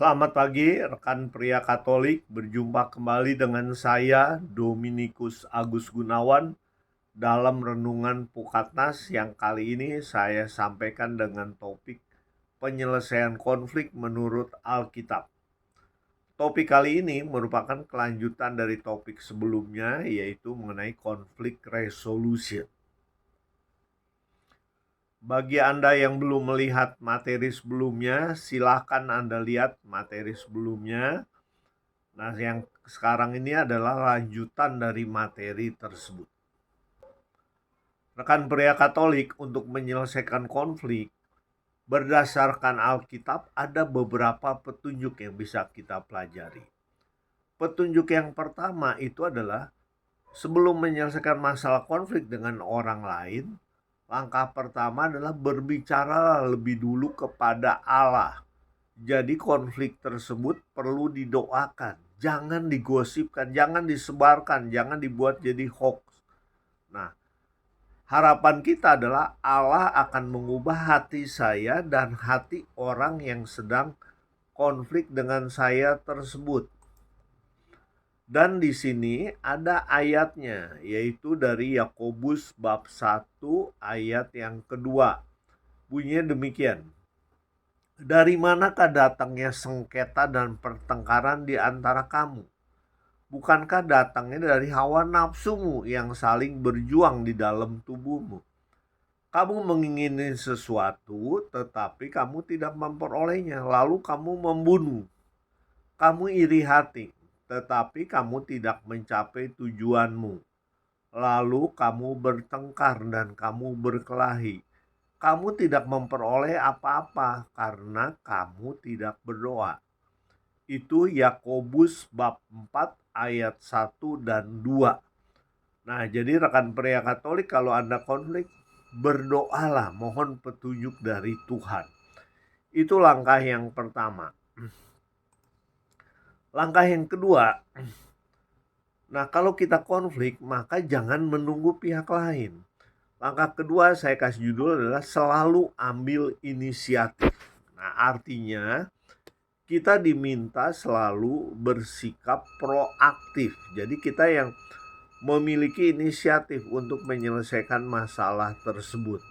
Selamat pagi, rekan pria Katolik. Berjumpa kembali dengan saya, Dominikus Agus Gunawan, dalam renungan Pukatnas yang kali ini saya sampaikan dengan topik penyelesaian konflik menurut Alkitab. Topik kali ini merupakan kelanjutan dari topik sebelumnya, yaitu mengenai konflik resolution. Bagi Anda yang belum melihat materi sebelumnya, silakan Anda lihat materi sebelumnya. Nah, yang sekarang ini adalah lanjutan dari materi tersebut. Rekan pria Katolik, untuk menyelesaikan konflik berdasarkan Alkitab, ada beberapa petunjuk yang bisa kita pelajari. Petunjuk yang pertama itu adalah sebelum menyelesaikan masalah konflik dengan orang lain, langkah pertama adalah berbicara lebih dulu kepada Allah. Jadi konflik tersebut perlu didoakan, jangan digosipkan, jangan disebarkan, jangan dibuat jadi hoax. Nah, harapan kita adalah Allah akan mengubah hati saya dan hati orang yang sedang konflik dengan saya tersebut. Dan di sini ada ayatnya, yaitu dari Yakobus bab 1 ayat yang kedua. Bunyinya demikian. Dari manakah datangnya sengketa dan pertengkaran di antara kamu? Bukankah datangnya dari hawa nafsumu yang saling berjuang di dalam tubuhmu? Kamu mengingini sesuatu, tetapi kamu tidak memperolehnya, lalu kamu membunuh. Kamu iri hati, tetapi kamu tidak mencapai tujuanmu. Lalu kamu bertengkar dan kamu berkelahi. Kamu tidak memperoleh apa-apa karena kamu tidak berdoa. Itu Yakobus bab 4 ayat 1 dan 2. Nah, jadi rekan pria Katolik, kalau Anda konflik, berdoalah, mohon petunjuk dari Tuhan. Itu langkah yang pertama. Langkah yang kedua, nah kalau kita konflik, maka jangan menunggu pihak lain. Langkah kedua saya kasih judul adalah selalu ambil inisiatif. Nah, artinya kita diminta selalu bersikap proaktif. Jadi kita yang memiliki inisiatif untuk menyelesaikan masalah tersebut.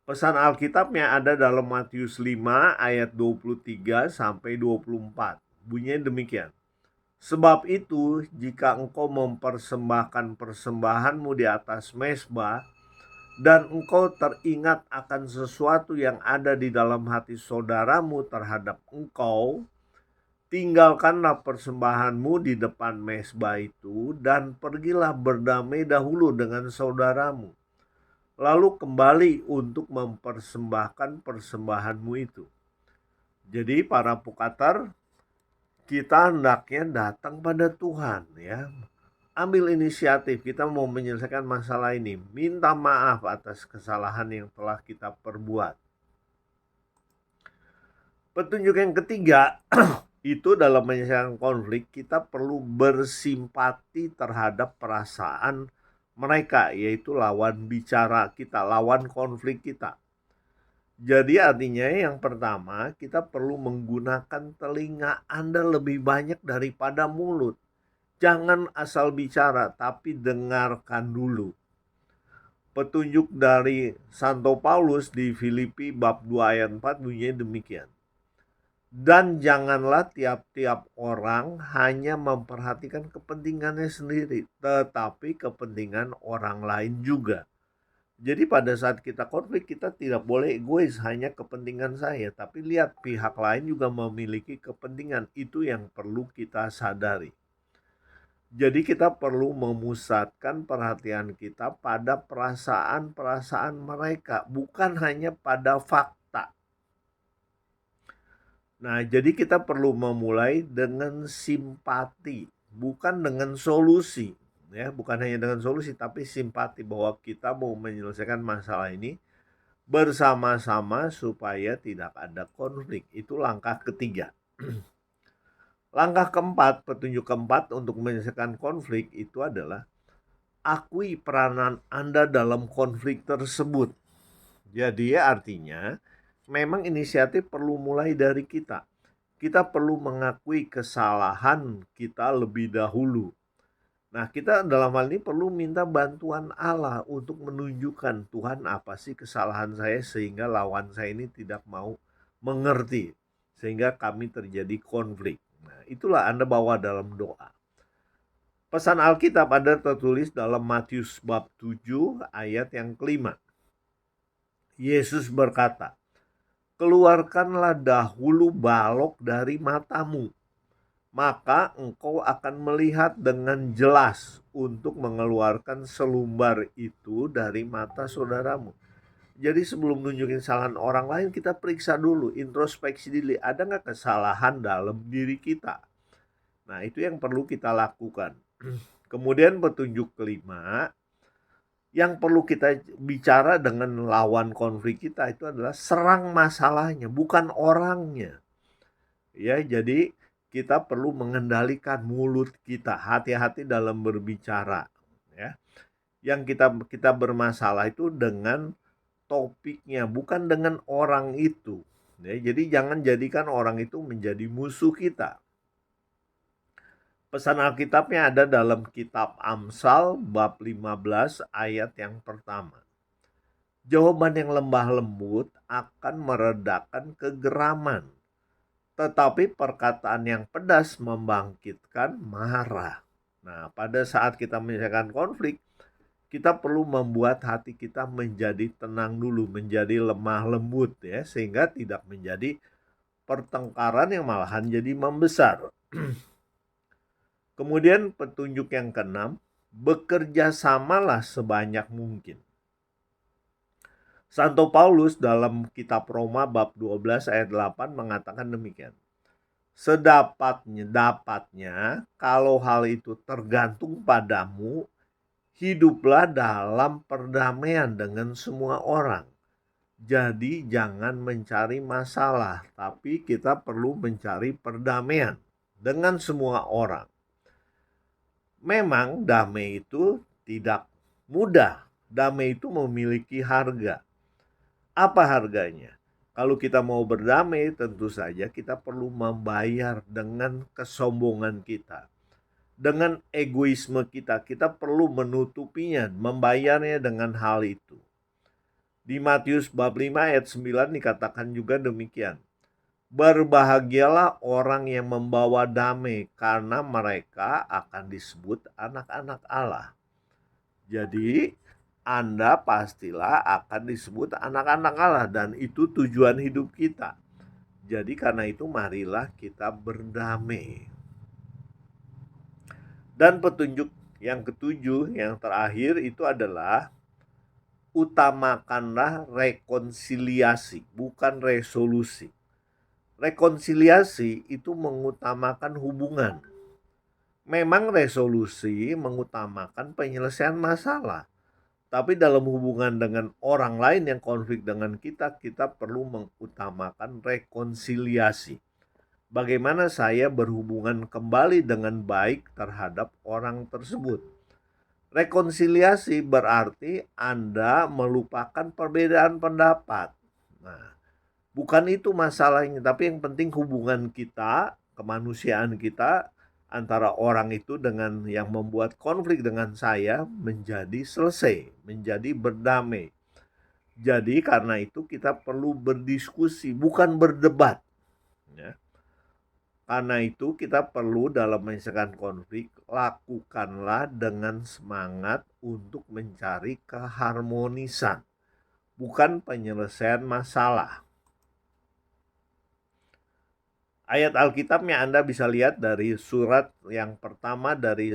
Pesan Alkitabnya ada dalam Matius 5 ayat 23 sampai 24. Bunyinya demikian. Sebab itu, jika engkau mempersembahkan persembahanmu di atas mezbah, dan engkau teringat akan sesuatu yang ada di dalam hati saudaramu terhadap engkau, tinggalkanlah persembahanmu di depan mezbah itu, dan pergilah berdamai dahulu dengan saudaramu. Lalu kembali untuk mempersembahkan persembahanmu itu. Jadi para pukater, kita hendaknya datang pada Tuhan, ya. Ambil inisiatif, kita mau menyelesaikan masalah ini. Minta maaf atas kesalahan yang telah kita perbuat. Petunjuk yang ketiga, itu dalam menyelesaikan konflik, kita perlu bersimpati terhadap perasaan mereka, yaitu lawan bicara kita, lawan konflik kita. Jadi artinya yang pertama, kita perlu menggunakan telinga Anda lebih banyak daripada mulut. Jangan asal bicara, tapi dengarkan dulu. Petunjuk dari Santo Paulus di Filipi bab 2 ayat 4 bunyinya demikian. Dan janganlah tiap-tiap orang hanya memperhatikan kepentingannya sendiri, tetapi kepentingan orang lain juga. Jadi pada saat kita konflik, kita tidak boleh egois, hanya kepentingan saya. Tapi lihat, pihak lain juga memiliki kepentingan. Itu yang perlu kita sadari. Jadi kita perlu memusatkan perhatian kita pada perasaan-perasaan mereka, bukan hanya pada fakta. Nah, jadi kita perlu memulai dengan simpati, bukan dengan solusi. Ya, bukan hanya dengan solusi, tapi simpati bahwa kita mau menyelesaikan masalah ini bersama-sama supaya tidak ada konflik. Itu langkah ketiga. Langkah keempat, petunjuk keempat untuk menyelesaikan konflik itu adalah akui peranan Anda dalam konflik tersebut. Jadi artinya memang inisiatif perlu mulai dari kita. Kita perlu mengakui kesalahan kita lebih dahulu. Nah, kita dalam hal ini perlu minta bantuan Allah untuk menunjukkan, Tuhan, apa sih kesalahan saya sehingga lawan saya ini tidak mau mengerti, sehingga kami terjadi konflik. Nah, itulah Anda bawa dalam doa. Pesan Alkitab ada tertulis dalam Matius bab 7 ayat yang kelima. Yesus berkata, keluarkanlah dahulu balok dari matamu, maka engkau akan melihat dengan jelas untuk mengeluarkan selumbar itu dari mata saudaramu. Jadi sebelum nunjukin kesalahan orang lain, kita periksa dulu, introspeksi diri, ada nggak kesalahan dalam diri kita. Nah, itu yang perlu kita lakukan. Kemudian petunjuk kelima, yang perlu kita bicara dengan lawan konflik kita itu adalah serang masalahnya, bukan orangnya. Ya, jadi kita perlu mengendalikan mulut kita, hati-hati dalam berbicara. Ya, yang kita bermasalah itu dengan topiknya, bukan dengan orang itu. Ya, jadi jangan jadikan orang itu menjadi musuh kita. Pesan Alkitabnya ada dalam kitab Amsal bab 15 ayat yang pertama. Jawaban yang lembah lembut akan meredakan kegeraman, tetapi perkataan yang pedas membangkitkan marah. Nah, pada saat kita menyelesaikan konflik, kita perlu membuat hati kita menjadi tenang dulu, menjadi lemah lembut ya, sehingga tidak menjadi pertengkaran yang malahan jadi membesar. Kemudian petunjuk yang keenam, bekerja samalah sebanyak mungkin. Santo Paulus dalam kitab Roma bab 12 ayat 8 mengatakan demikian. Dapatnya kalau hal itu tergantung padamu, hiduplah dalam perdamaian dengan semua orang. Jadi jangan mencari masalah, tapi kita perlu mencari perdamaian dengan semua orang. Memang damai itu tidak mudah. Damai itu memiliki harga. Apa harganya? Kalau kita mau berdamai, tentu saja kita perlu membayar dengan kesombongan kita. Dengan egoisme kita, kita perlu menutupinya, membayarnya dengan hal itu. Di Matius bab 5 ayat 9 dikatakan juga demikian. Berbahagialah orang yang membawa damai, karena mereka akan disebut anak-anak Allah. Jadi Anda pastilah akan disebut anak-anak Allah, dan itu tujuan hidup kita. Jadi karena itu marilah kita berdamai. Dan petunjuk yang ketujuh, yang terakhir itu adalah utamakanlah rekonsiliasi, bukan resolusi. Rekonsiliasi itu mengutamakan hubungan. Memang resolusi mengutamakan penyelesaian masalah. Tapi dalam hubungan dengan orang lain yang konflik dengan kita, kita perlu mengutamakan rekonsiliasi. Bagaimana saya berhubungan kembali dengan baik terhadap orang tersebut. Rekonsiliasi berarti Anda melupakan perbedaan pendapat. Nah, bukan itu masalahnya, tapi yang penting hubungan kita, kemanusiaan kita antara orang itu dengan yang membuat konflik dengan saya menjadi selesai, menjadi berdamai. Jadi karena itu kita perlu berdiskusi, bukan berdebat. Ya. Karena itu kita perlu dalam menyelesaikan konflik, lakukanlah dengan semangat untuk mencari keharmonisan, bukan penyelesaian masalah. Ayat Alkitabnya Anda bisa lihat dari surat yang pertama dari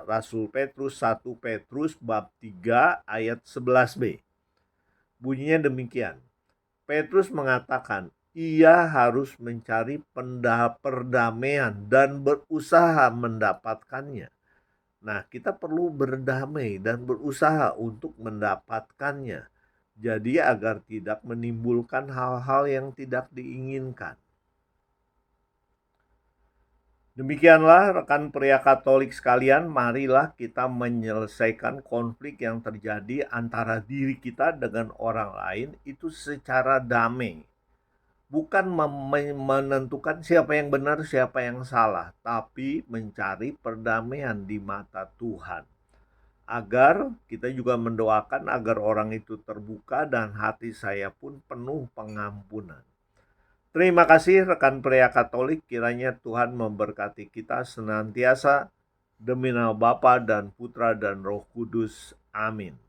Rasul Petrus, 1 Petrus bab 3 ayat 11b. Bunyinya demikian. Petrus mengatakan, ia harus mencari perdamaian dan berusaha mendapatkannya. Nah, kita perlu berdamai dan berusaha untuk mendapatkannya. Jadi agar tidak menimbulkan hal-hal yang tidak diinginkan. Demikianlah rekan pria Katolik sekalian, marilah kita menyelesaikan konflik yang terjadi antara diri kita dengan orang lain itu secara damai. bukan menentukan siapa yang benar, siapa yang salah, tapi mencari perdamaian di mata Tuhan. Agar kita juga mendoakan agar orang itu terbuka dan hati saya pun penuh pengampunan. Terima kasih rekan pria Katolik, kiranya Tuhan memberkati kita senantiasa demi nama Bapa dan Putra dan Roh Kudus. Amin.